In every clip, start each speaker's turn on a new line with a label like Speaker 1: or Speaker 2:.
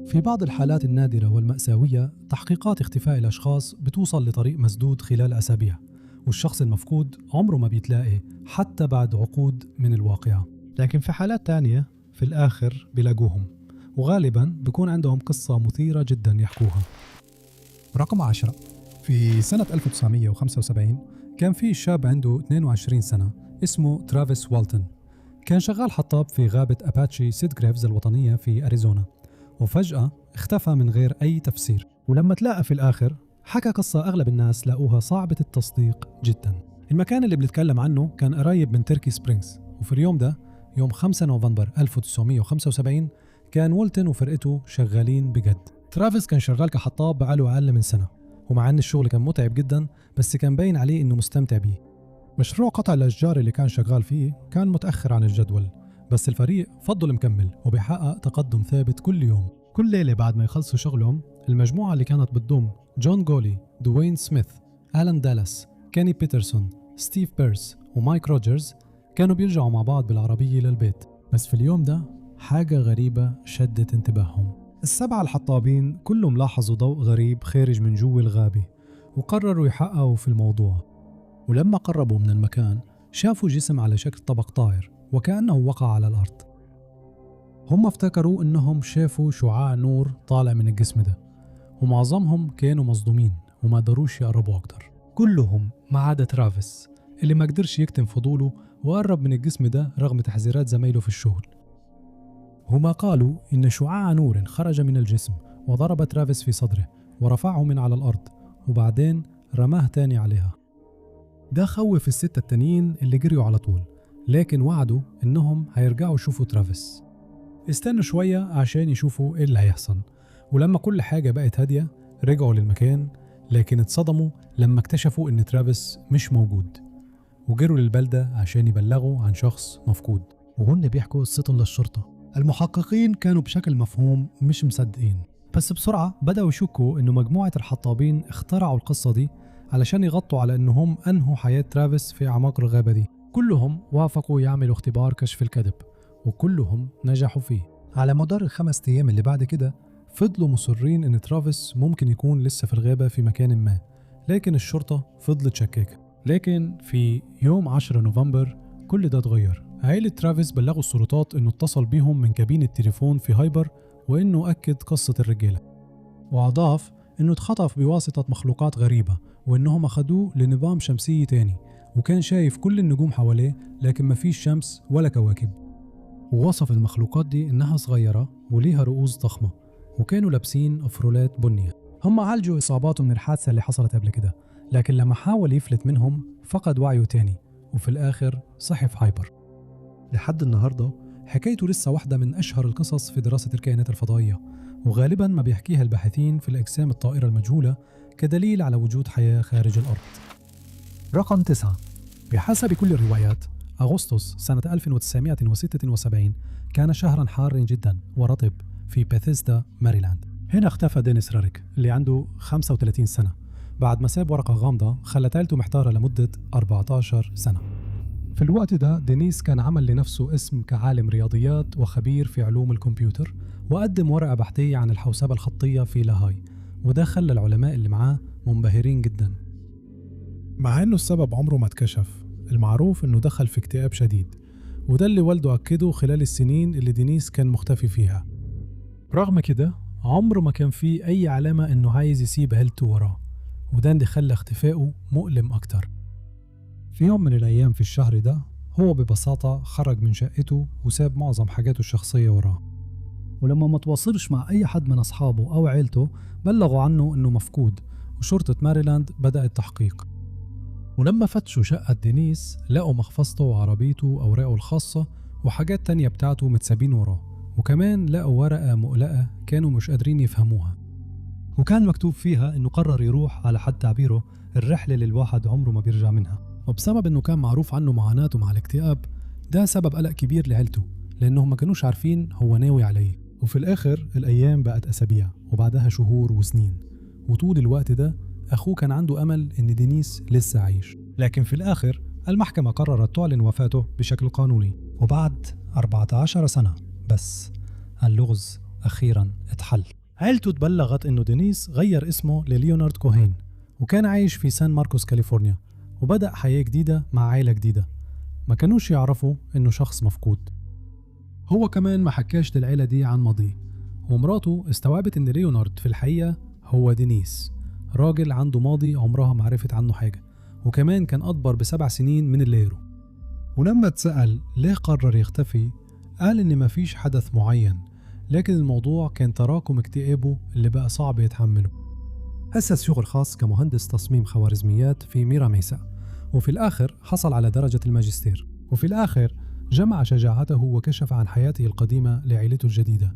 Speaker 1: في بعض الحالات النادرة والمأساوية تحقيقات اختفاء الأشخاص بتوصل لطريق مسدود خلال أسابيع، والشخص المفقود عمره ما بيتلاقي حتى بعد عقود من الواقعة. لكن في حالات تانية في الآخر بيلاقوهم، وغالباً بيكون عندهم قصة مثيرة جداً يحكوها. رقم 10. في سنة 1975 كان في شاب عنده 22 سنة اسمه ترافيس والتون. كان شغال حطاب في غابة أباتشي سيد جريفز الوطنية في أريزونا، وفجأة اختفى من غير أي تفسير. ولما تلاقى في الآخر حكى قصة أغلب الناس لاقوها صعبة التصديق جدا. المكان اللي بنتكلم عنه كان قريب من تيركي سبرينغز، وفي اليوم ده يوم 5 نوفمبر 1975 كان والتون وفرقته شغالين بجد. ترافيس كان شغال كحطاب بقاله أقل من سنة، ومع أن الشغل كان متعب جدا بس كان باين عليه إنه مستمتع بيه. مشروع قطع الأشجار اللي كان شغال فيه كان متأخر عن الجدول، بس الفريق فضل مكمل وبيحقق تقدم ثابت كل يوم. كل ليلة بعد ما يخلصوا شغلهم المجموعة اللي كانت بتضم جون جولي، دوين سميث، آلان دالاس، كيني بيترسون، ستيف بيرس ومايك روجرز كانوا بيرجعوا مع بعض بالعربية للبيت. بس في اليوم ده حاجة غريبة شدت انتباههم. السبعة الحطابين كلهم لاحظوا ضوء غريب خارج من جوا الغابة وقرروا يحققوا في الموضوع. ولما قربوا من المكان شافوا جسم على شكل طبق طائر وكأنه وقع على الأرض. هم افتكروا إنهم شافوا شعاع نور طالع من الجسم ده، ومعظمهم كانوا مصدومين وما قدروش يقربوا أكتر، كلهم ما عدا ترافيس اللي ما قدرش يكتم فضوله وقرب من الجسم ده رغم تحذيرات زمايله في الشغل. هما قالوا إن شعاع نور خرج من الجسم وضرب ترافيس في صدره ورفعه من على الأرض وبعدين رماه تاني عليها. ده خوف الستة التانيين اللي جريوا على طول، لكن وعدوا إنهم هيرجعوا يشوفوا ترافيس. استنوا شوية عشان يشوفوا إيه اللي هيحصل، ولما كل حاجة بقت هادية رجعوا للمكان، لكن اتصدموا لما اكتشفوا إن ترافيس مش موجود، وجروا للبلدة عشان يبلغوا عن شخص مفقود. وهن بيحكوا قصتهم للشرطة. المحققين كانوا بشكل مفهوم مش مصدقين، بس بسرعة بدأوا يشكوا إنه مجموعة الحطابين اخترعوا القصة دي علشان يغطوا على إنهم أنهوا حياة ترافيس في أعماق الغابة دي. كلهم وافقوا يعملوا اختبار كشف الكذب وكلهم نجحوا فيه. على مدار ال5 أيام اللي بعد كده فضلوا مصرين إن ترافيس ممكن يكون لسه في الغابة في مكان ما، لكن الشرطة فضلت شكاكة. لكن في يوم 10 نوفمبر كل ده اتغير. عائلة ترافيس بلغوا السلطات إنه اتصل بيهم من كابين التليفون في هايبر، وإنه أكد قصة الرجالة، وأضاف إنه اتخطف بواسطة مخلوقات غريبة وإنهم أخدوه لنظام شمسي تاني، وكان شايف كل النجوم حواليه لكن ما فيش شمس ولا كواكب. ووصف المخلوقات دي إنها صغيرة وليها رؤوس ضخمة وكانوا لابسين أفرولات بنية. هم عالجوا إصاباته من الحادثة اللي حصلت قبل كده، لكن لما حاول يفلت منهم فقد وعيه تاني وفي الآخر صحي في هايبر. لحد النهاردة حكايته لسه واحدة من أشهر القصص في دراسة الكائنات الفضائية، وغالباً ما بيحكيها الباحثين في الأجسام الطائرة المجهولة كدليل على وجود حياة خارج الأرض. رقم 9. بحسب كل الروايات أغسطس سنة 1976 كان شهراً حارًا جداً ورطب في بيثيسدا ماريلاند. هنا اختفى دينيس راريك اللي عنده 35 سنة بعد ما ساب ورقة غامضة خلت عيلته محتارة لمدة 14 سنة. في الوقت ده دينيس كان عمل لنفسه اسم كعالم رياضيات وخبير في علوم الكمبيوتر، وقدم ورقة بحثية عن الحوسبة الخطية في لاهاي، وده خلى العلماء اللي معاه منبهرين جدا. مع انه السبب عمره ما اتكشف، المعروف انه دخل في اكتئاب شديد، وده اللي والده أكده خلال السنين اللي دينيس كان مختفي فيها. رغم كده عمره ما كان فيه أي علامة انه عايز يسيب عيلته وراه، وده اللي خلى اختفائه مؤلم أكتر. في يوم من الأيام في الشهر ده هو ببساطة خرج من شقته وساب معظم حاجاته الشخصية وراه، ولما ما تواصلش مع أي حد من أصحابه أو عيلته بلغوا عنه أنه مفقود، وشرطة ماريلاند بدأت تحقيق. ولما فتشوا شقة دينيس لقوا محفظته وعربيته وأوراقه الخاصة وحاجات تانية بتاعته متسابين وراه، وكمان لقوا ورقة مقلقة كانوا مش قادرين يفهموها، وكان مكتوب فيها أنه قرر يروح على حد تعبيره الرحلة اللي الواحد عمره ما بيرجع منها. وبسبب أنه كان معروف عنه معاناته مع الاكتئاب ده سبب قلق كبير لعيلته، لأنهم ما كانوش عارفين هو ناوي عليه. وفي الآخر الأيام بقت أسابيع وبعدها شهور وسنين، وطول الوقت ده أخوه كان عنده أمل إن دينيس لسه عايش. لكن في الآخر المحكمة قررت تعلن وفاته بشكل قانوني، وبعد 14 سنة بس اللغز أخيراً اتحل. عيلته تبلغت إنه دينيس غير اسمه لليونارد كوهين، وكان عايش في سان ماركوس كاليفورنيا، وبدأ حياة جديدة مع عائلة جديدة. ما كانوش يعرفوا إنه شخص مفقود. هو كمان ما حكاش للعيلة دي عن ماضيه، ومراته استوعبت إن ليونارد في الحقيقة هو دينيس، راجل عنده ماضي عمرها ما عرفت عنه حاجة، وكمان كان أكبر ب7 سنين من اللي يرو. ولما تسأل ليه قرر يختفي، قال إن ما فيش حدث معين، لكن الموضوع كان تراكم اكتئابه اللي بقى صعب يتحمله. أسس شغل خاص كمهندس تصميم خوارزميات في ميرا ميسا، وفي الآخر حصل على درجة الماجستير. وفي الآخر جمع شجاعته وكشف عن حياته القديمة لعائلته الجديدة،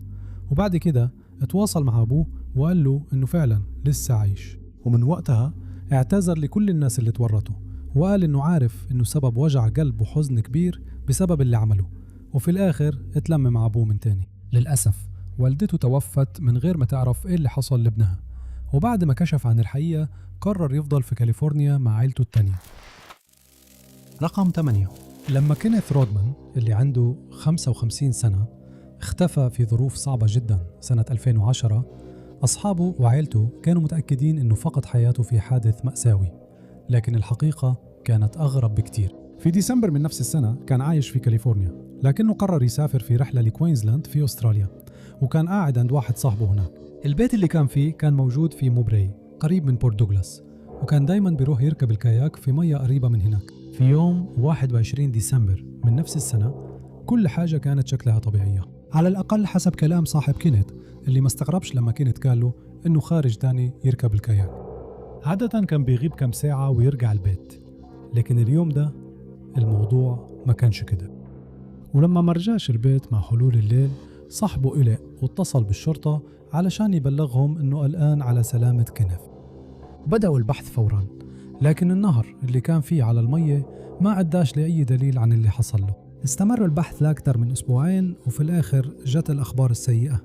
Speaker 1: وبعد كده اتواصل مع أبوه وقال له إنه فعلا لسه عايش. ومن وقتها اعتذر لكل الناس اللي تورطوا، وقال إنه عارف إنه سبب وجع قلب وحزن كبير بسبب اللي عمله. وفي الآخر اتلم مع أبوه من تاني. للأسف والدته توفت من غير ما تعرف إيه اللي حصل لابنها، وبعد ما كشف عن الحقيقة قرر يفضل في كاليفورنيا مع عائلته التانية. رقم 8. لما كينيث رودمان اللي عنده 55 سنة اختفى في ظروف صعبة جدا سنة 2010، أصحابه وعائلته كانوا متأكدين إنه فقد حياته في حادث مأساوي، لكن الحقيقة كانت أغرب بكتير. في ديسمبر من نفس السنة كان عايش في كاليفورنيا، لكنه قرر يسافر في رحلة لكوينزلاند في أستراليا، وكان قاعد عند واحد صاحبه هناك. البيت اللي كان فيه كان موجود في موبراي قريب من بورت دوغلاس، وكان دايما بيروح يركب الكاياك في مية قريبة من هناك. في يوم 21 ديسمبر من نفس السنة كل حاجة كانت شكلها طبيعية، على الأقل حسب كلام صاحب كينيث اللي ما استغربش لما كينيث قال له إنه خارج تاني يركب الكاياك. عادة كان بيغيب كم ساعة ويرجع البيت، لكن اليوم ده الموضوع ما كانش كده. ولما ما رجعش البيت مع حلول الليل صاحبه قلق واتصل بالشرطة علشان يبلغهم إنه قلقان على سلامة كينيث. بدأوا البحث فوراً، لكن النهر اللي كان فيه على المية ما عداش لأي دليل عن اللي حصل له. استمر البحث لأكثر من أسبوعين، وفي الآخر جت الأخبار السيئة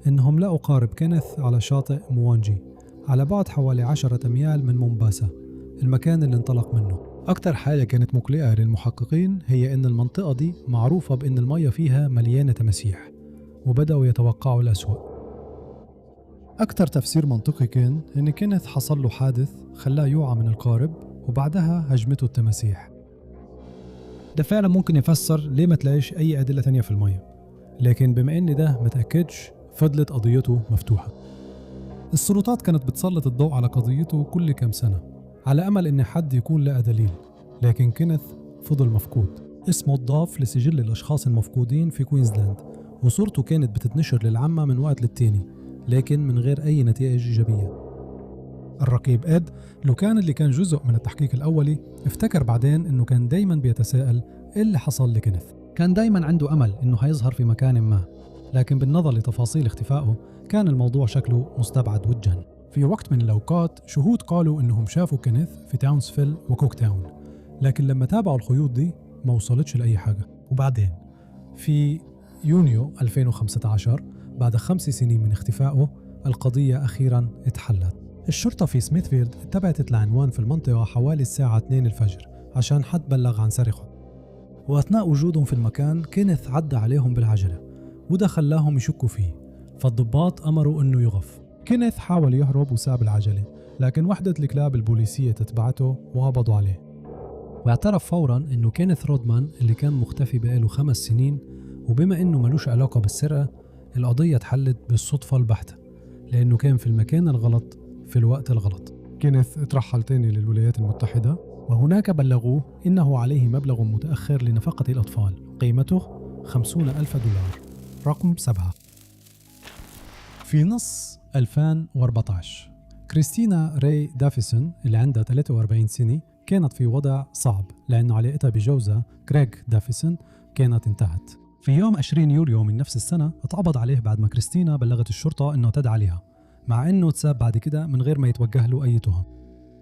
Speaker 1: إنهم لقوا قارب كينيث على شاطئ موانجي على بعد حوالي 10 أميال من مومباسا، المكان اللي انطلق منه. أكتر حاجة كانت مقلقة للمحققين هي إن المنطقة دي معروفة بإن المية فيها مليانة تماسيح، وبدأوا يتوقعوا الأسوأ. أكتر تفسير منطقي كان إن كينيث حصل له حادث خلاه يوعى من القارب، وبعدها هجمته التماسيح. ده فعلا ممكن يفسر ليه ما تلاقيش أي أدلة تانية في المية، لكن بما إن ده متأكدش فضلت قضيته مفتوحة. السلطات كانت بتسلط الضوء على قضيته كل كام سنة على أمل إن حد يكون لقى دليل، لكن كينيث فضل مفقود. اسمه اتضاف لسجل الأشخاص المفقودين في كوينزلاند، وصورته كانت بتتنشر للعامة من وقت للتاني، لكن من غير أي نتائج إيجابية. الرقيب إد لو كان اللي كان جزء من التحقيق الأولي افتكر بعدين إنه كان دايما بيتساءل إيه اللي حصل لكينيث. كان دايما عنده أمل إنه هيظهر في مكان ما، لكن بالنظر لتفاصيل اختفائه كان الموضوع شكله مستبعد وجها. في وقت من الأوقات شهود قالوا إنهم شافوا كينيث في تاونسفيل وكوك تاون، لكن لما تابعوا الخيوط دي ما وصلتش لأي حاجة. وبعدين في يونيو 2015 بعد 5 سنين من اختفائه القضية أخيرا اتحلت. الشرطة في سميثفيلد اتبعت العنوان في المنطقة حوالي الساعة 2 الفجر عشان حد بلغ عن سرقة، وأثناء وجودهم في المكان كينيث عدى عليهم بالعجلة، وده خلاهم يشكوا فيه، فالضباط أمروا إنه يغف. كينيث حاول يهرب وساب العجلة، لكن وحدة الكلاب البوليسية تتبعته وقبضوا عليه. واعترف فوراً إنه كينيث رودمان اللي كان مختفي بقاله 5 سنين، وبما إنه ملوش علاقة بالسرقة القضية اتحلت بالصدفة البحتة، لأنه كان في المكان الغلط في الوقت الغلط. كينيث اترحل تاني للولايات المتحدة، وهناك بلغوه إنه عليه مبلغ متأخر لنفقة الأطفال قيمته $50,000. رقم 7. في نص 2014 كريستينا راي دافيسون اللي عندها 43 سنة كانت في وضع صعب، لأنه علاقتها بجوزها كريغ دافيسون كانت انتهت. في يوم 20 يوليو من نفس السنة اتقبض عليه بعد ما كريستينا بلغت الشرطة إنه اعتدى عليها، مع إنه اتساب بعد كده من غير ما يتوجه له أي تهم.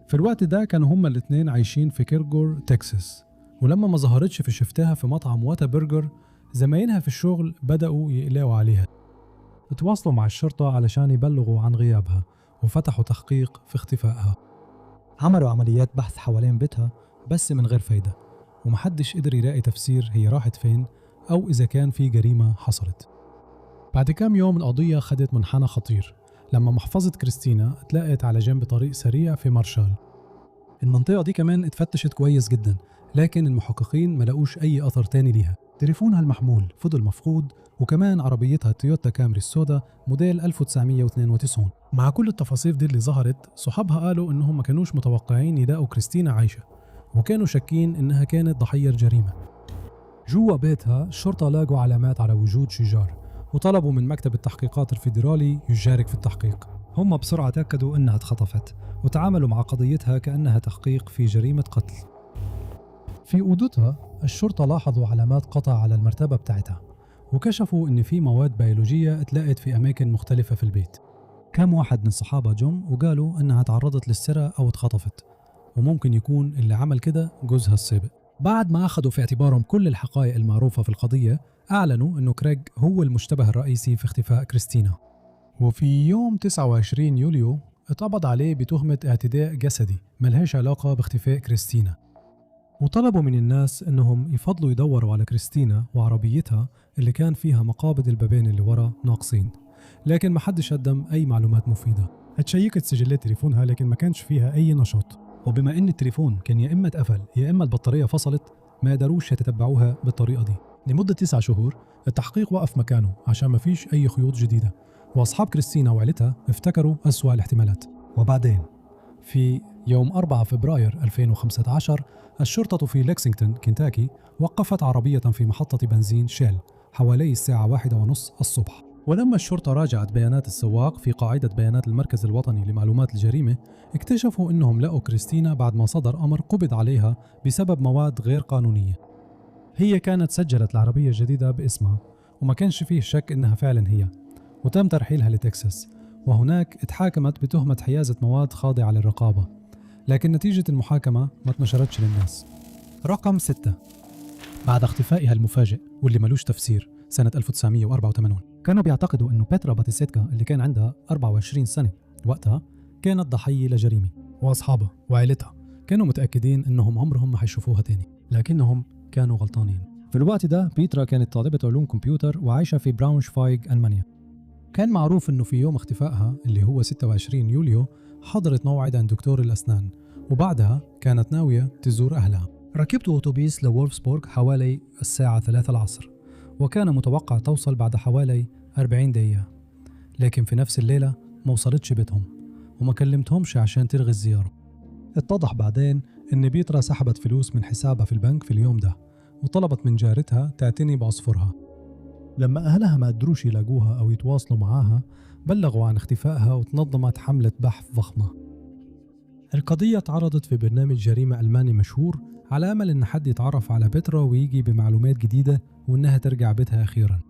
Speaker 1: في الوقت ده كانوا هما الاثنين عايشين في كيرغور تكساس، ولما ما ظهرتش في شفتها في مطعم واتا برجر زمايلها في الشغل بدأوا يقلقوا عليها. اتواصلوا مع الشرطة علشان يبلغوا عن غيابها، وفتحوا تحقيق في اختفائها. عملوا عمليات بحث حوالين بيتها بس من غير فايدة، ومحدش قدر يلاقي تفسير هي راحت فين أو إذا كان في جريمة حصلت. بعد كام يوم القضية خدت منحنى خطير لما محفظة كريستينا اتلقت على جنب طريق سريع في مارشال. المنطقة دي كمان اتفتشت كويس جدا، لكن المحققين ما لقوش أي أثر تاني ليها. تليفونها المحمول فضل مفقود، وكمان عربيتها تويوتا كامري السودا موديل 1992. مع كل التفاصيل دي اللي ظهرت، صحابها قالوا إنهم ما كانوش متوقعين يلاقوا كريستينا عايشة، وكانوا شاكين إنها كانت ضحية الجريمة. جوا بيتها الشرطة لاقوا علامات على وجود شجار، وطلبوا من مكتب التحقيقات الفيدرالي يشارك في التحقيق. هم بسرعة تأكدوا إنها اتخطفت، وتعاملوا مع قضيتها كأنها تحقيق في جريمة قتل. في أوضتها الشرطة لاحظوا علامات قطع على المرتبة بتاعتها، وكشفوا إن في مواد بيولوجية اتلاقت في أماكن مختلفة في البيت. كم واحد من صحابها جم وقالوا إنها تعرضت للسرقة أو اتخطفت، وممكن يكون اللي عمل كده جوزها السابق. بعد ما أخذوا في اعتبارهم كل الحقائق المعروفة في القضية، أعلنوا إنه كريغ هو المشتبه الرئيسي في اختفاء كريستينا. وفي يوم 29 يوليو اتقبض عليه بتهمة اعتداء جسدي ملهاش علاقة باختفاء كريستينا، وطلبوا من الناس إنهم يفضلوا يدوروا على كريستينا وعربيتها اللي كان فيها مقابض البابين اللي ورا ناقصين، لكن ما حدش قدم أي معلومات مفيدة. اتشيكت سجلات تليفونها لكن ما كانش فيها أي نشاط، وبما إن التليفون كان يا إما اتقفل يا إما البطارية فصلت، ما قدروش يتتبعوها بالطريقة دي. لمدة 9 شهور التحقيق وقف مكانه عشان ما فيش أي خيوط جديدة، وأصحاب كريستينا وعائلتها افتكروا أسوأ الاحتمالات. وبعدين في يوم 4 فبراير 2015 الشرطة في لكسنغتون كنتاكي وقفت عربية في محطة بنزين شيل حوالي الساعة 1:30 الصبح. ولما الشرطة راجعت بيانات السواق في قاعدة بيانات المركز الوطني لمعلومات الجريمة، اكتشفوا إنهم لقوا كريستينا بعد ما صدر أمر قبض عليها بسبب مواد غير قانونية. هي كانت سجلت العربية الجديدة باسمها، وما كانش فيه شك إنها فعلا هي، وتم ترحيلها لتكساس، وهناك اتحاكمت بتهمة حيازة مواد خاضعة للرقابة، لكن نتيجة المحاكمة ما اتنشرتش للناس. رقم 6. بعد اختفائها المفاجئ واللي ملوش تفسير سنة 1984، كانوا بيعتقدوا إنه بيترا باتيسيتكا اللي كان عندها 24 سنة وقتها كانت ضحية لجريمة، وأصحابها وعائلتها كانوا متأكدين إنهم عمرهم ما حيشوفوها تاني، لكنهم كانوا غلطانين. في الوقت ده بيترا كانت طالبة علوم كمبيوتر وعايشة في براونشفايغ ألمانيا. كان معروف إنه في يوم اختفائها اللي هو 26 يوليو حضرت موعد عند دكتور الأسنان، وبعدها كانت ناوية تزور أهلها. ركبت أوتوبيس لوولفسبورغ حوالي الساعة 3 العصر، وكان متوقع توصل بعد حوالي 40 دقيقة، لكن في نفس الليلة ما وصلتش بيتهم وما كلمتهمش عشان تلغي الزيارة. اتضح بعدين إن بيترا سحبت فلوس من حسابها في البنك في اليوم ده، وطلبت من جارتها تعتني بعصفرها. لما أهلها ما قدروش يلاقوها أو يتواصلوا معاها، بلغوا عن اختفائها وتنظمت حملة بحث ضخمة. القضية اتعرضت في برنامج جريمة ألماني مشهور على أمل إن حد يتعرف على بيترا ويجي بمعلومات جديدة وإنها ترجع بيتها أخيراً.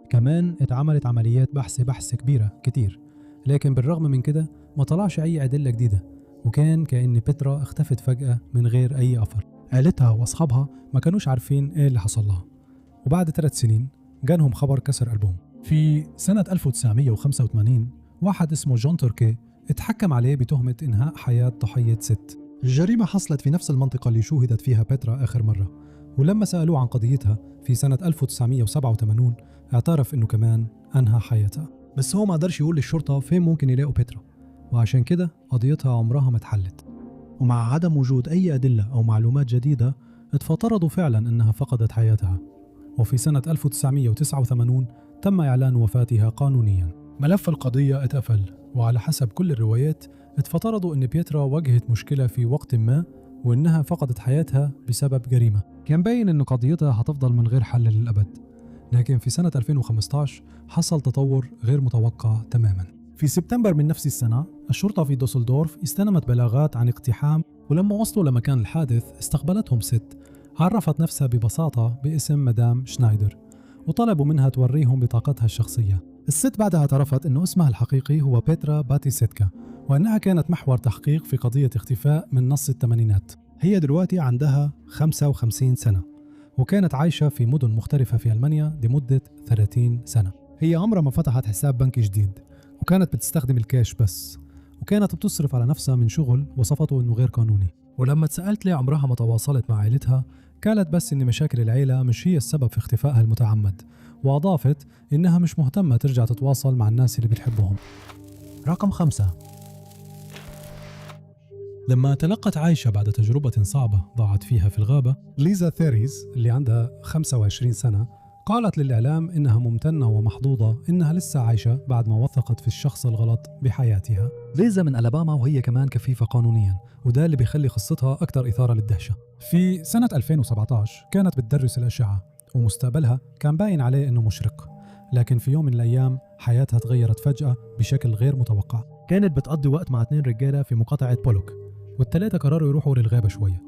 Speaker 1: كمان اتعملت عمليات بحث كبيرة كتير، لكن بالرغم من كده ما طلعش أي أدلة جديدة، وكان كأن بيترا اختفت فجأة من غير أي أثر. عائلتها وأصحابها ما كانوش عارفين إيه اللي حصل لها، وبعد 3 سنين جانهم خبر كسر قلبهم. في سنة 1985 واحد اسمه جون توركي اتحكم عليه بتهمة إنهاء حياة ضحية ست. الجريمة حصلت في نفس المنطقة اللي شوهدت فيها بيترا آخر مرة، ولما سألوه عن قضيتها في سنة 1987 اعترف إنه كمان أنهى حياتها، بس هو ما قدرش يقول للشرطة فين ممكن يلاقوا بيترا، وعشان كده قضيتها عمرها ما اتحلت. ومع عدم وجود أي أدلة أو معلومات جديدة اتفترضوا فعلا أنها فقدت حياتها، وفي سنة 1989 تم إعلان وفاتها قانونيا. ملف القضية اتقفل، وعلى حسب كل الروايات اتفترضوا أن بيترا واجهت مشكلة في وقت ما وإنها فقدت حياتها بسبب جريمة. كان باين أن قضيتها هتفضل من غير حل للأبد، لكن في سنة 2015 حصل تطور غير متوقع تماما. في سبتمبر من نفس السنة الشرطة في دوسلدورف استلمت بلاغات عن اقتحام، ولما وصلوا لمكان الحادث استقبلتهم ست عرفت نفسها ببساطة باسم مدام شنايدر، وطلبوا منها توريهم بطاقتها الشخصية. الست بعدها اعترفت أنه اسمها الحقيقي هو بيترا باتيسيتكا، وأنها كانت محور تحقيق في قضية اختفاء من نص الثمانينات. هي دلوقتي عندها 55 سنة، وكانت عايشة في مدن مختلفة في ألمانيا لمدة 30 سنة. هي عمرها ما فتحت حساب بنكي جديد، وكانت بتستخدم الكاش بس، وكانت بتصرف على نفسها من شغل وصفته أنه غير قانوني. ولما تسألت ليه عمرها ما تواصلت مع عائلتها، قالت بس إن مشاكل العيلة مش هي السبب في اختفائها المتعمد، وأضافت إنها مش مهتمة ترجع تتواصل مع الناس اللي بتحبهم. رقم 5. لما تلقت عايشة بعد تجربة صعبة ضاعت فيها في الغابة، ليزا ثيريز اللي عندها 25 سنة قالت للإعلام إنها ممتنة ومحظوظة إنها لسه عايشة بعد ما وثقت في الشخص الغلط بحياتها. ليزا من ألاباما وهي كمان كفيفة قانونياً، وده اللي بيخلي قصتها أكثر إثارة للدهشة. في سنة 2017 كانت بتدرس الأشعة ومستقبلها كان باين عليه إنه مشرق، لكن في يوم من الأيام حياتها تغيرت فجأة بشكل غير متوقع. كانت بتقضي وقت مع 2 رجالة في مقاطعة بولوك، والثلاثة قرروا يروحوا للغابة شوية.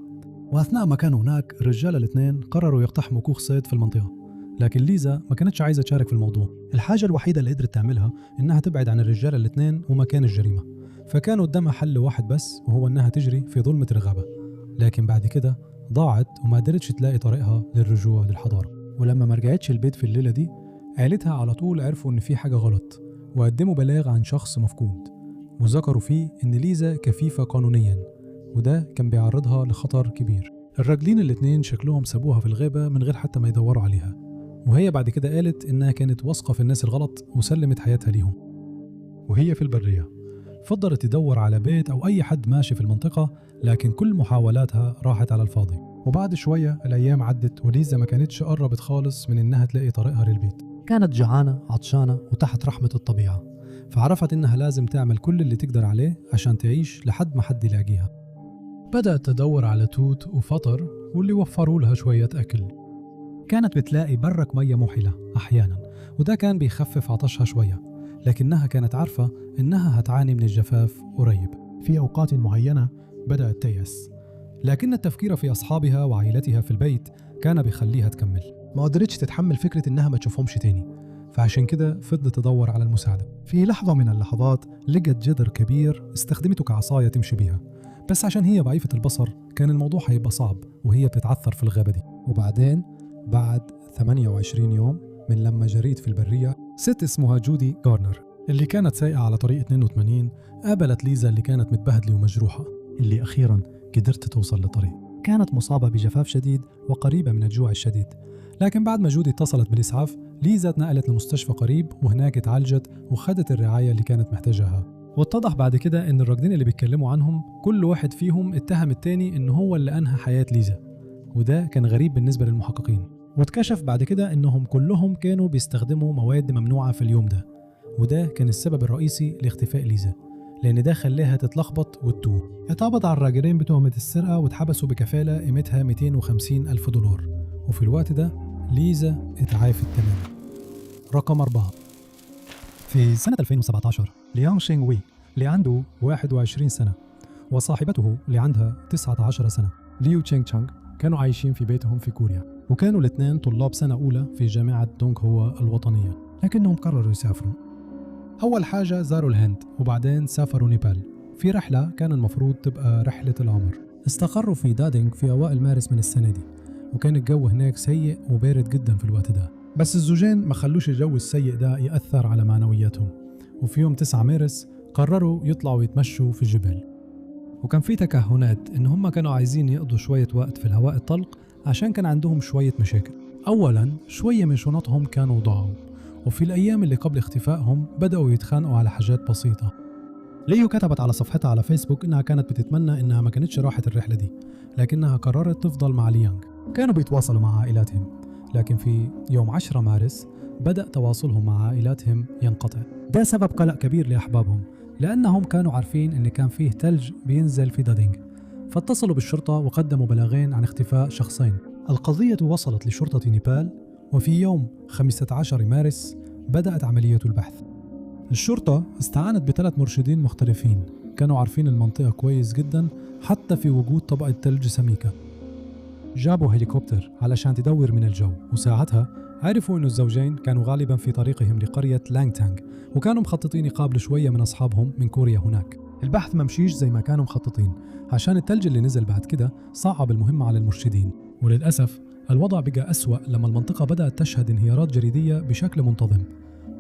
Speaker 1: وأثناء ما كانوا هناك الرجال الاثنين قرروا يقتحموا كوخ صيد في المنطقة، لكن ليزا ما كانتش عايزة تشارك في الموضوع. الحاجة الوحيدة اللي قدرت تعملها إنها تبعد عن الرجال الاثنين ومكان الجريمة، فكانوا قدامها حل واحد بس، وهو إنها تجري في ظلمة الغابة. لكن بعد كده ضاعت وما قدرتش تلاقي طريقها للرجوع للحضارة. ولما ما رجعتش البيت في الليلة دي، عائلتها على طول عرفوا إن في حاجة غلط، وقدموا بلاغ عن شخص مفقود، وذكروا فيه إن ليزا كفيفة قانونياً، وده كان بيعرضها لخطر كبير. الراجلين الاثنين شكلهم سابوها في الغابة من غير حتى ما يدوروا عليها، وهي بعد كده قالت إنها كانت واثقة في الناس الغلط وسلمت حياتها ليهم. وهي في البرية فضلت تدور على بيت أو أي حد ماشي في المنطقة، لكن كل محاولاتها راحت على الفاضي. وبعد شوية الأيام عدت وليزا ما كانتش قربت خالص من إنها تلاقي طريقها للبيت. كانت جعانة عطشانة وتحت رحمة الطبيعة، فعرفت إنها لازم تعمل كل اللي تقدر عليه عشان تعيش لحد ما حد يلاقيها. بدأت تدور على توت وفطر واللي وفروا لها شوية أكل. كانت بتلاقي برك مية موحلة أحيانا، وده كان بيخفف عطشها شوية، لكنها كانت عارفة إنها هتعاني من الجفاف قريب. في أوقات معينة بدأت تيأس، لكن التفكير في أصحابها وعائلتها في البيت كان بيخليها تكمل. ما قدرتش تتحمل فكرة إنها ما تشوفهمش تاني، فعشان كده فضلت تدور على المساعدة. في لحظة من اللحظات لقت جدر كبير استخدمته كعصاية تمشي بيها، بس عشان هي ضعيفة البصر كان الموضوع هيبقى صعب وهي بتتعثر في الغابة دي. وبعدين بعد 28 يوم من لما جريت في البرية، ست اسمها جودي غارنر اللي كانت سايقة على طريق 82 قابلت ليزا اللي كانت متبهدلة ومجروحة، اللي أخيراً قدرت توصل لطريق. كانت مصابة بجفاف شديد وقريبة من الجوع الشديد، لكن بعد ما جودي اتصلت بالإسعاف ليزا اتنقلت لمستشفى قريب وهناك اتعالجت وخدت الرعاية اللي كانت محتاجها. واتضح بعد كده إن الراجلين اللي بيتكلموا عنهم كل واحد فيهم اتهم التاني إنه هو اللي أنهى حياة ليزا، وده كان غريب بالنسبة للمحققين. واتكشف بعد كده إنهم كلهم كانوا بيستخدموا مواد ممنوعة في اليوم ده، وده كان السبب الرئيسي لاختفاء ليزا، لأن ده خلاها تتلخبط وتتوه. اتقبض على الراجلين بتهمة السرقة واتحبسوا بكفالة قيمتها 250 ألف دولار، وفي الوقت ده ليزا اتعافت تماما. رقم 4. في سنة 2017 ليانغ شينغ وي اللي عنده 21 سنة وصاحبته اللي عندها 19 سنة ليو تشينغ تشانغ كانوا عايشين في بيتهم في كوريا، وكانوا الاثنين طلاب سنة أولى في جامعة دونغ هوا الوطنية، لكنهم قرروا يسافروا. أول حاجة زاروا الهند وبعدين سافروا نيبال في رحلة كان المفروض تبقى رحلة العمر. استقروا في دادينغ في أوائل مارس من السنة دي، وكان الجو هناك سيء وبارد جدا في الوقت ده، بس الزوجين ما خلوش الجو السيء ده يأثر على معنوياتهم. وفي يوم 9 مارس قرروا يطلعوا يتمشوا في الجبال، وكان في تكهنات إن هم كانوا عايزين يقضوا شوية وقت في الهواء الطلق عشان كان عندهم شوية مشاكل. أولا شوية من شنطهم كانوا ضاعوا، وفي الأيام اللي قبل اختفائهم بدأوا يتخانقوا على حاجات بسيطة. ليو كتبت على صفحتها على فيسبوك إنها كانت بتتمنى إنها ما كانتش راحت الرحلة دي، لكنها قررت تفضل مع ليانغ. كانوا بيتواصلوا مع عائلاتهم، لكن في يوم 10 مارس بدأ تواصلهم مع عائلاتهم ينقطع. ده سبب قلق كبير لأحبابهم، لأنهم كانوا عارفين إن كان فيه ثلج بينزل في دادينغ، فاتصلوا بالشرطة وقدموا بلاغين عن اختفاء شخصين. القضية وصلت لشرطة نيبال، وفي يوم 15 مارس بدأت عملية البحث. الشرطة استعانت ب3 مرشدين مختلفين كانوا عارفين المنطقة كويس جدا حتى في وجود طبقة ثلج سميكة. جابوا هليكوبتر علشان تدور من الجو، وساعتها عرفوا إنه الزوجين كانوا غالبا في طريقهم لقرية لانغتانغ، وكانوا مخططين يقابلوا شوية من أصحابهم من كوريا هناك. البحث ممشيش زي ما كانوا مخططين عشان الثلج اللي نزل بعد كده صعب المهمة على المرشدين، وللأسف الوضع بقى أسوأ لما المنطقة بدأت تشهد انهيارات جليدية بشكل منتظم،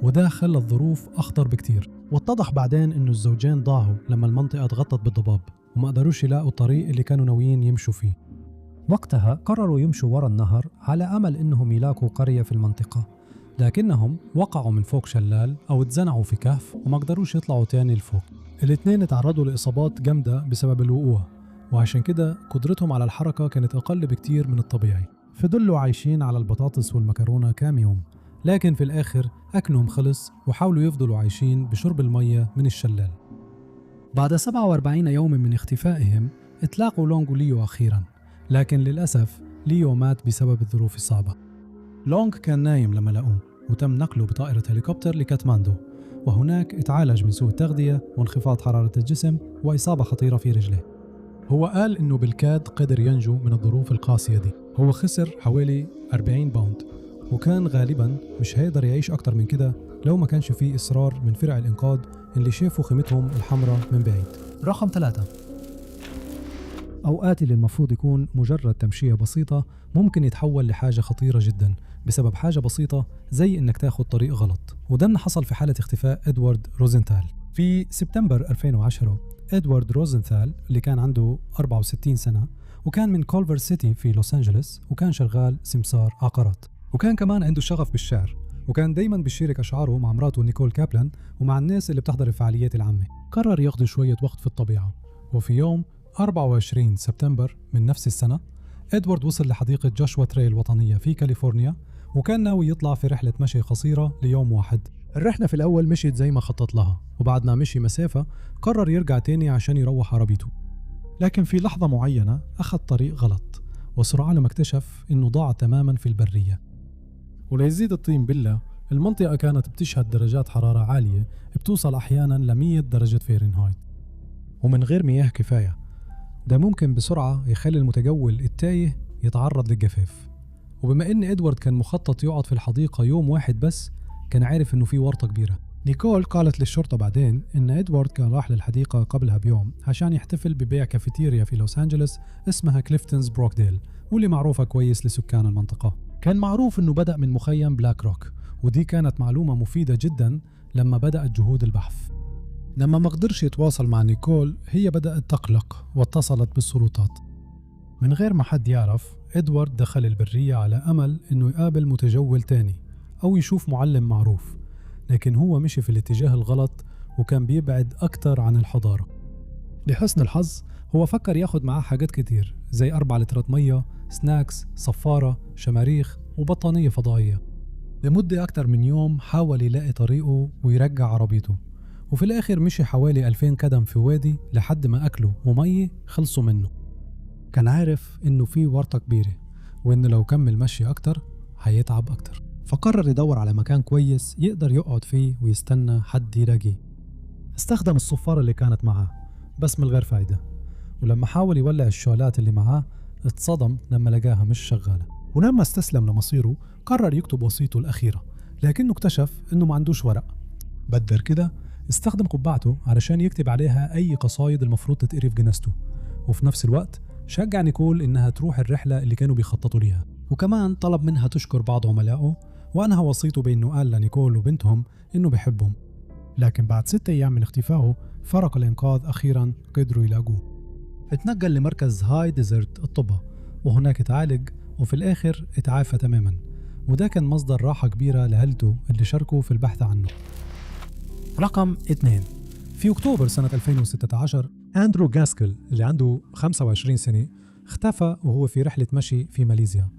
Speaker 1: وده خلى الظروف أخطر بكتير. واتضح بعدين إنه الزوجين ضاعوا لما المنطقة اتغطت بالضباب وما قدروش يلاقوا الطريق اللي كانوا ناويين يمشوا فيه. وقتها قرروا يمشوا ورا النهر على أمل إنهم يلاقوا قرية في المنطقة، لكنهم وقعوا من فوق شلال أو اتزنعوا في كهف وما قدروش يطلعوا تاني لفوق. الاثنين تعرضوا لإصابات جامدة بسبب الوقوع، وعشان كده قدرتهم على الحركة كانت أقل بكتير من الطبيعي. فضلوا عايشين على البطاطس والمكرونة كام يوم، لكن في الآخر أكلهم خلص وحاولوا يفضلوا عايشين بشرب المية من الشلال. بعد 47 يوم من اختفائهم اتلاقوا لونغ وليو أخيراً، لكن للأسف ليو مات بسبب الظروف الصعبة. لونغ كان نايم لما لقوه، وتم نقله بطائرة هليكوبتر لكاتماندو، وهناك اتعالج من سوء التغذية وانخفاض حرارة الجسم وإصابة خطيرة في رجله. هو قال إنه بالكاد قدر ينجو من الظروف القاسية دي. هو خسر حوالي 40 باوند، وكان غالباً مش هيقدر يعيش أكتر من كده لو ما كانش فيه إصرار من فرع الإنقاذ اللي شافوا خيمتهم الحمراء من بعيد. رقم 3، أوقات اللي المفروض يكون مجرد تمشية بسيطة ممكن يتحول لحاجة خطيرة جدا بسبب حاجة بسيطة زي إنك تاخد طريق غلط. وده اللي حصل في حالة اختفاء إدوارد روزنثال. في سبتمبر 2010 إدوارد روزنثال اللي كان عنده 64 سنة وكان من كولفر سيتي في لوس أنجلوس، وكان شغال سمسار عقارات، وكان كمان عنده شغف بالشعر، وكان دايما بيشارك أشعاره مع مراته نيكول كابلان ومع الناس اللي بتحضر الفعاليات العامة. قرر يقضي شوية وقت في الطبيعة، وفي يوم 24 سبتمبر من نفس السنة إدوارد وصل لحديقة جوشوا تريل الوطنية في كاليفورنيا، وكان ناوي يطلع في رحلة مشي قصيرة ليوم واحد. الرحلة في الأول مشيت زي ما خطط لها، وبعد ما مشي مسافة قرر يرجع تاني عشان يروح عربيته، لكن في لحظة معينة أخذ طريق غلط، وسرعان ما اكتشف إنه ضاع تماما في البرية. وليزيد الطين بلة، المنطقة كانت بتشهد درجات حرارة عالية بتوصل أحيانا ل 100 درجة فahrenheit، ومن غير مياه كفاية. ده ممكن بسرعة يخلي المتجول التايه يتعرض للجفاف. وبما إن إدوارد كان مخطط يقعد في الحديقة يوم واحد بس، كان عارف إنه في ورطة كبيرة. نيكول قالت للشرطة بعدين إن إدوارد كان راح للحديقة قبلها بيوم عشان يحتفل ببيع كافيتيريا في لوس أنجلوس اسمها كليفتونز بروكديل، واللي معروفة كويس لسكان المنطقة. كان معروف إنه بدأ من مخيم بلاك روك، ودي كانت معلومة مفيدة جدا لما بدأت جهود البحث. لما ما قدرش يتواصل مع نيكول، هي بدأت تقلق واتصلت بالسلطات. من غير ما حد يعرف، إدوارد دخل البرية على أمل إنه يقابل متجول تاني أو يشوف معلم معروف، لكن هو مشي في الاتجاه الغلط وكان بيبعد أكتر عن الحضارة. لحسن الحظ هو فكر ياخد معاه حاجات كتير زي 4 لترات مية، سناكس، صفارة، شماريخ وبطانية فضائية. لمدة أكتر من يوم حاول يلاقي طريقه ويرجع عربيته، وفي الآخر مشي حوالي 2000 قدم في وادي لحد ما أكله ومية خلصوا منه. كان عارف إنه في ورطة كبيرة، وإنه لو كمل مشي أكتر هيتعب أكتر، فقرر يدور على مكان كويس يقدر يقعد فيه ويستنى حد يلاقيه. استخدم الصفارة اللي كانت معاه بس من غير فايدة، ولما حاول يولع الشعلات اللي معاه اتصدم لما لقاها مش شغالة. ولما استسلم لمصيره قرر يكتب وصيته الأخيرة، لكنه اكتشف إنه ما عندوش ورق. بدر كده استخدم قبعته علشان يكتب عليها أي قصايد المفروض تتقري في جنازته، وفي نفس الوقت شجع نيكول إنها تروح الرحلة اللي كانوا بيخططوا ليها، وكمان طلب منها تشكر بعض عملائه، وأنهى وصيته بأنه قال لنيكول وبنتهم إنه بيحبهم. لكن بعد 6 أيام من اختفائه فرق الإنقاذ أخيرا قدروا يلاقوه. اتنقل لمركز هاي ديزرت الطبة، وهناك اتعالج وفي الآخر اتعافى تماما، وده كان مصدر راحة كبيرة لعيلته اللي شاركوا في البحث عنه. رقم 2، في أكتوبر سنة 2016 أندرو غاسكل اللي عنده 25 سنة اختفى وهو في رحلة مشي في ماليزيا،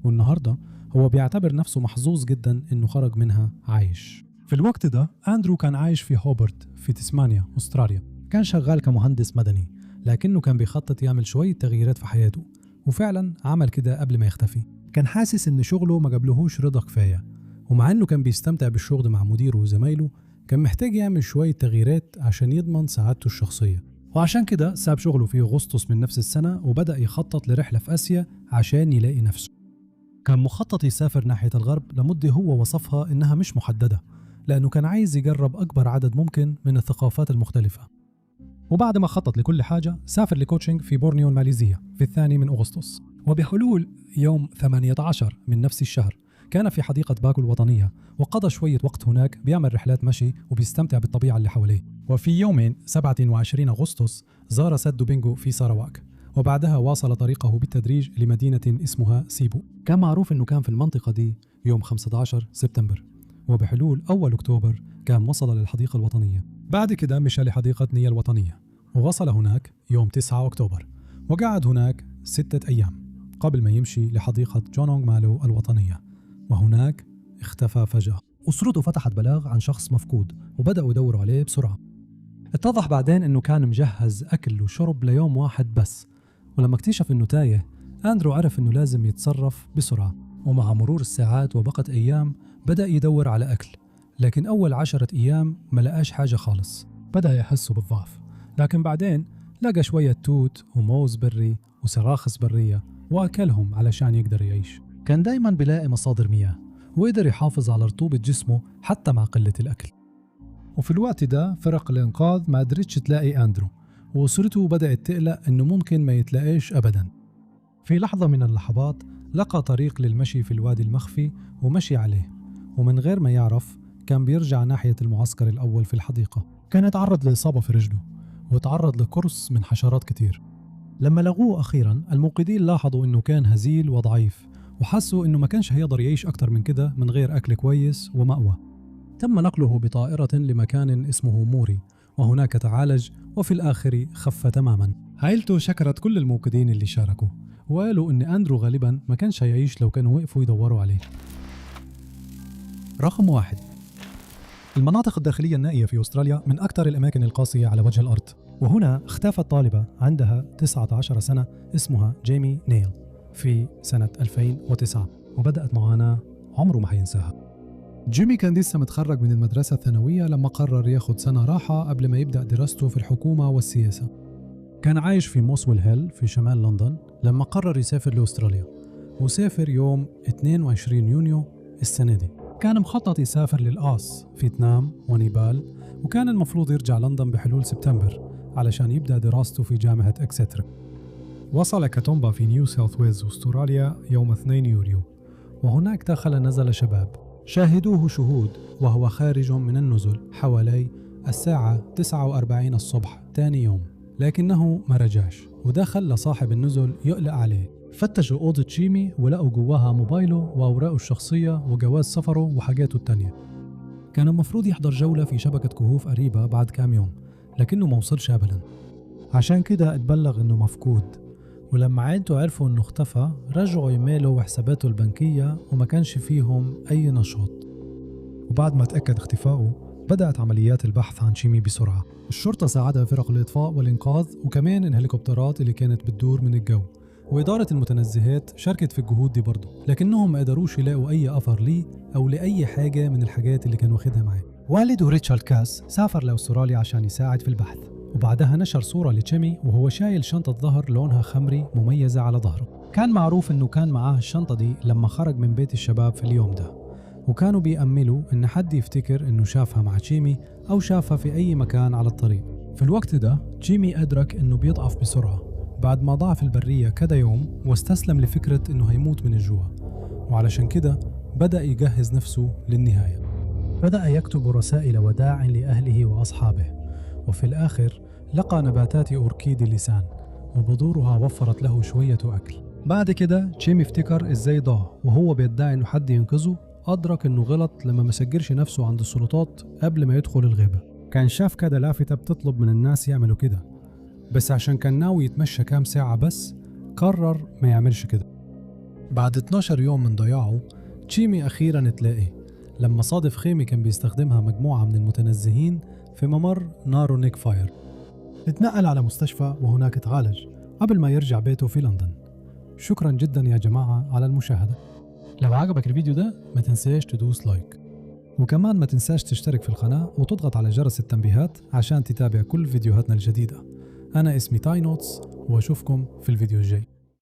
Speaker 1: والنهاردة هو بيعتبر نفسه محظوظ جدا إنه خرج منها عايش. في الوقت ده أندرو كان عايش في هوبرت في تسمانيا أستراليا، كان شغال كمهندس مدني، لكنه كان بيخطط يعمل شوية تغييرات في حياته، وفعلا عمل كده قبل ما يختفي. كان حاسس إن شغله ما قبلهوش رضا كفاية، ومع إنه كان بيستمتع بالشغل مع مديره وزمايله كان محتاج يعمل شوية تغييرات عشان يضمن سعادته الشخصية، وعشان كده ساب شغله في أغسطس من نفس السنة وبدأ يخطط لرحلة في آسيا عشان يلاقي نفسه. كان مخطط يسافر ناحية الغرب لمدة هو وصفها إنها مش محددة، لأنه كان عايز يجرب أكبر عدد ممكن من الثقافات المختلفة. وبعد ما خطط لكل حاجة سافر لكوتشنج في بورنيو الماليزية في 2 من أغسطس، وبحلول يوم 18 من نفس الشهر كان في حديقة باكو الوطنية، وقضى شوية وقت هناك بيعمل رحلات مشي وبيستمتع بالطبيعة اللي حواليه. وفي يومين 27 أغسطس زار سد دوبينغو في ساراواك، وبعدها واصل طريقه بالتدريج لمدينة اسمها سيبو. كان معروف أنه كان في المنطقة دي يوم 15 سبتمبر، وبحلول أول أكتوبر كان وصل للحديقة الوطنية. بعد كده مشى لحديقة نيا الوطنية، ووصل هناك يوم 9 أكتوبر، وقعد هناك 6 أيام قبل ما يمشي لحديقة جونونغ مالو الوطنية، وهناك اختفى فجأة. أسرته فتحت بلاغ عن شخص مفقود وبدأوا يدوروا عليه بسرعة. اتضح بعدين أنه كان مجهز أكل وشرب ليوم واحد بس، ولما اكتشف أنه تايه أندرو عرف أنه لازم يتصرف بسرعة. ومع مرور الساعات وبقت أيام بدأ يدور على أكل، لكن أول 10 أيام ما لقاش حاجة خالص. بدأ يحس بالضعف، لكن بعدين لقى شوية توت وموز بري وسراخس برية وأكلهم علشان يقدر يعيش. كان دايما بيلاقي مصادر مياه وقدر يحافظ على رطوبة جسمه حتى مع قلة الأكل. وفي الوقت ده فرق الإنقاذ ما قدرتش تلاقي أندرو، وأسرته بدأت تقلق إنه ممكن ما يتلاقيش أبدا. في لحظة من اللحظات لقى طريق للمشي في الوادي المخفي ومشي عليه، ومن غير ما يعرف كان بيرجع ناحية المعسكر الأول في الحديقة. كان يتعرض لإصابة في رجله وتعرض لقرص من حشرات كتير. لما لقوه أخيرا الموقدين لاحظوا إنه كان هزيل وضعيف، وحسوا إنه ما كانش هيقدر يعيش أكتر من كده من غير أكل كويس ومأوى. تم نقله بطائرة لمكان اسمه موري، وهناك تعالج وفي الآخر خف تماما. عائلته شكرت كل الموقدين اللي شاركوا، وقالوا إن أندرو غالبا ما كانش هيعيش لو كانوا وقفوا يدوروا عليه. رقم 1. المناطق الداخلية النائية في أستراليا من أكثر الأماكن القاسية على وجه الأرض، وهنا اختفت طالبة عندها 19 سنة اسمها جيمي نيل في سنة 2009، وبدأت معاناة عمره ما حينساها. جيمي كان لسه متخرج من المدرسة الثانوية لما قرر ياخد سنة راحة قبل ما يبدأ دراسته في الحكومة والسياسة. كان عايش في موسويل هيل في شمال لندن لما قرر يسافر لأستراليا، وسافر يوم 22 يونيو السنة دي. كان مخطط يسافر للآس فيتنام ونيبال، وكان المفروض يرجع لندن بحلول سبتمبر علشان يبدأ دراسته في جامعة إكستر. وصل كاتومبا في نيو ساوث ويلز أستراليا يوم 2 يوليو، وهناك نزل شباب شاهدوه شهود وهو خارج من النزل حوالي الساعة 9:40 الصبح تاني يوم، لكنه ما رجعش، وده خلى صاحب النزل يقلق عليه. فتشوا أوضة جيمي ولقوا جواها موبايله وأوراقه الشخصية وجواز سفره وحاجاته التانية. كان المفروض يحضر جولة في شبكة كهوف قريبة بعد كام يوم، لكنه ما وصلش أبدا، عشان كده اتبلغ إنه مفقود. ولما عيلته عرفوا إنه اختفى رجعوا إيميله وحساباته البنكية وما كانش فيهم أي نشاط. وبعد ما تأكد اختفائه بدأت عمليات البحث عن جيمي بسرعة. الشرطة ساعدها فرق الإطفاء والإنقاذ، وكمان الهليكوبترات اللي كانت بتدور من الجو، وإدارة المتنزهات شاركت في الجهود دي برضه، لكنهم ما قدروش يلاقوا أي أثر ليه أو لأي حاجة من الحاجات اللي كان واخدها معاه. والده ريتشارد كاس سافر لأستراليا عشان يساعد في البحث، وبعدها نشر صورة لجيمي وهو شايل شنطة ظهر لونها خمري مميزة على ظهره. كان معروف إنه كان معاه الشنطة دي لما خرج من بيت الشباب في اليوم ده، وكانوا بيأملوا إن حد يفتكر إنه شافها مع جيمي أو شافها في أي مكان على الطريق. في الوقت ده جيمي أدرك إنه بيضعف بسرعة بعد ما ضاع في البرية كذا يوم، واستسلم لفكرة إنه هيموت من الجوع، وعلشان كده بدأ يجهز نفسه للنهاية. بدأ يكتب رسائل وداع لأهله وأصحابه، وفي الآخر لقى نباتات أوركيد اللسان وبذورها وفرت له شوية أكل. بعد كده جيمي افتكر إزاي ضاع وهو بيدعي إنه حد ينقذه. أدرك إنه غلط لما ما سجلش نفسه عند السلطات قبل ما يدخل الغابة. كان شاف كده لافتة بتطلب من الناس يعملوا كده، بس عشان كان ناوي يتمشى كام ساعة بس قرر ما يعملش كده. بعد 12 يوم من ضياعه جيمي أخيراً اتلاقي لما صادف خيمة كان بيستخدمها مجموعة من المتنزهين في ممر نارو نيك فاير. اتنقل على مستشفى وهناك اتعالج قبل ما يرجع بيته في لندن. شكراً جداً يا جماعة على المشاهدة. لو عجبك الفيديو ده ما تنساش تدوس لايك، وكمان ما تنساش تشترك في القناة وتضغط على جرس التنبيهات عشان تتابع كل فيديوهاتنا الجديدة. أنا اسمي تاي نوتس، وأشوفكم في الفيديو الجاي.